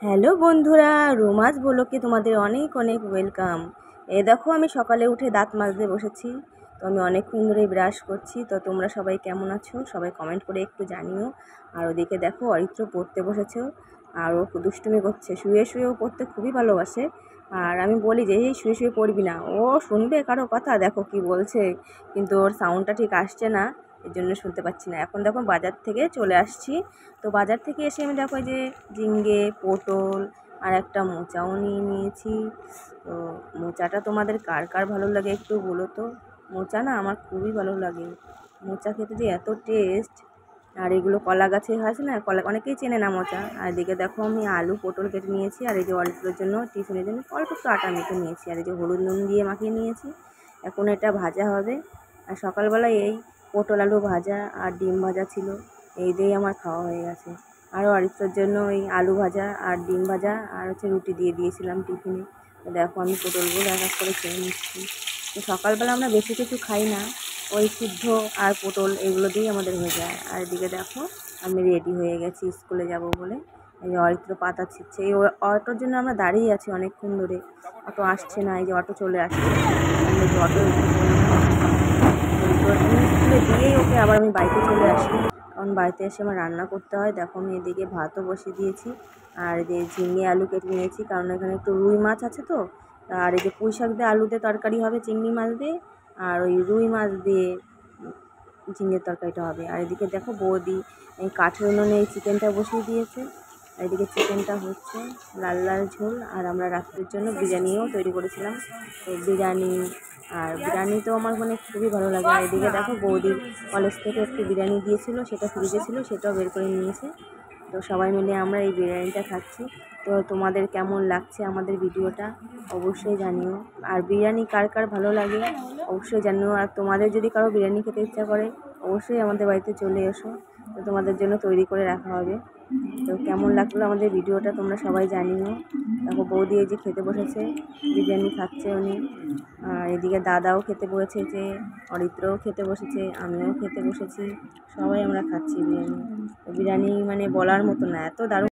Hello বন্ধুরা, রোমাজ ব্লগে তোমাদের অনেক অনেক ওয়েলকাম। দেখো আমি সকালে উঠে দাঁত মাজতে বসেছি। তো আমি অনেকক্ষণ ধরে ব্রাশ করছি। তো তোমরা সবাই কেমন আছো? সবাই কমেন্ট করে একটু জানিও। আর ওদিকে দেখো অরিত্র পড়তে বসেছে, আর ও দুষ্টুমি করছে। শুয়ে শুয়েও পড়তে খুবই ভালোবাসে। আর আমি বলি যে এই শুয়ে শুয়ে পড়বি না, ও শুনবে কারো কথা? দেখো কি বলছে, কিন্তু ওর সাউন্ডটা ঠিক আসছে না, এর জন্য শুনতে পাচ্ছি না। এখন দেখো বাজার থেকে চলে আসছি। তো বাজার থেকে এসে আমি দেখো যে ঝিঙ্গে, পটল আর একটা মোচাও নিয়ে নিয়েছি। তো মোচাটা তোমাদের কার কার ভালো লাগে একটু বলো তো। মোচা না আমার খুবই ভালো লাগে, মোচা খেতে যে এত টেস্ট। আর এগুলো কলা গাছে আছে না, কলা অনেকেই চেনে না মোচা। আর এদিকে দেখো আমি আলু পটল কেটে নিয়েছি, আর এই যে অল্পের জন্য টিফিনের জন্য অল্প একটু আটা মেখে নিয়েছি, আর এই যে হলুদ নুন দিয়ে মাখিয়ে নিয়েছি। এখন এটা ভাজা হবে। আর সকালবেলায় এই পটল আলু ভাজা আর ডিম ভাজা ছিল, এই দিয়েই আমার খাওয়া হয়ে গেছে। আরও অরিত্রর জন্য ওই আলু ভাজা আর ডিম ভাজা আর হচ্ছে রুটি দিয়ে দিয়েছিলাম টিফিনে। তো দেখো আমি পটলগুলো এক এক করে খেয়ে নিচ্ছি। তো সকালবেলা আমরা বেশি কিছু খাই না, ওই সিদ্ধ আর পটল এগুলো দিয়েই আমাদের হয়ে যায়। আর এদিকে দেখো আমি রেডি হয়ে গেছি স্কুলে যাব বলে। এই যে অরিত্র পাতা ছিটছে, এই অটোর জন্য আমরা দাঁড়িয়ে আছি অনেকক্ষণ ধরে, অটো আসছে না। এই যে অটো চলে আসছে, আমি এই যে অটো স্কুলে দিয়েই ওকে আবার আমি বাড়িতে চলে আসি, কারণ বাড়িতে এসে আমার রান্না করতে হয়। দেখো আমি এদিকে ভাতও বসিয়ে দিয়েছি, আর এই যে ঝিঙে আলু কেটে নিয়েছি, কারণ এখানে একটু রুই মাছ আছে। তো আর এই যে পুঁই শাক দিয়ে আলু দিয়ে তরকারি হবে, চিংড়ি মাছ দিয়ে, আর ওই রুই মাছ দিয়ে ঝিঙের তরকারিটা হবে। আর এদিকে দেখো বৌদি এই কাঠের উনুনে এই চিকেনটা বসিয়ে দিয়েছে, আর এদিকে চিকেনটা হচ্ছে লাল লাল ঝোল। আর আমরা রাত্রের জন্য বিরিয়ানিও তৈরি করেছিলাম। তো বিরিয়ানি, আর বিরিয়ানি তো আমার মানে খুবই ভালো লাগে। আর এদিকে দেখো বৌদির কলেজ থেকে একটু বিরিয়ানি দিয়েছিল, সেটা ফ্রিজে ছিল, সেটাও বের করে নিয়েছে। তো সবাই মিলে আমরা এই বিরিয়ানিটা খাচ্ছি। তো তোমাদের কেমন লাগছে আমাদের ভিডিওটা অবশ্যই জানিও। আর বিরিয়ানি কার কার ভালো লাগে অবশ্যই জানিও। আর তোমাদের যদি কারো বিরিয়ানি খেতে ইচ্ছা করে অবশ্যই আমাদের বাড়িতে চলে এসো, তো তোমাদের জন্য তৈরি করে রাখা হবে। তো কেমন লাগলো আমাদের ভিডিওটা তোমরা সবাই জানিও। দেখো বৌদি এই যে খেতে বসেছে, বিরিয়ানি খাচ্ছে উনি। আর এদিকে দাদাও খেতে বসেছে, অরিত্রও খেতে বসেছে, আমিও খেতে বসেছি। সবাই আমরা খাচ্ছি বিরিয়ানি। বিরিয়ানি মানে বলার মতো না, এত দারুণ।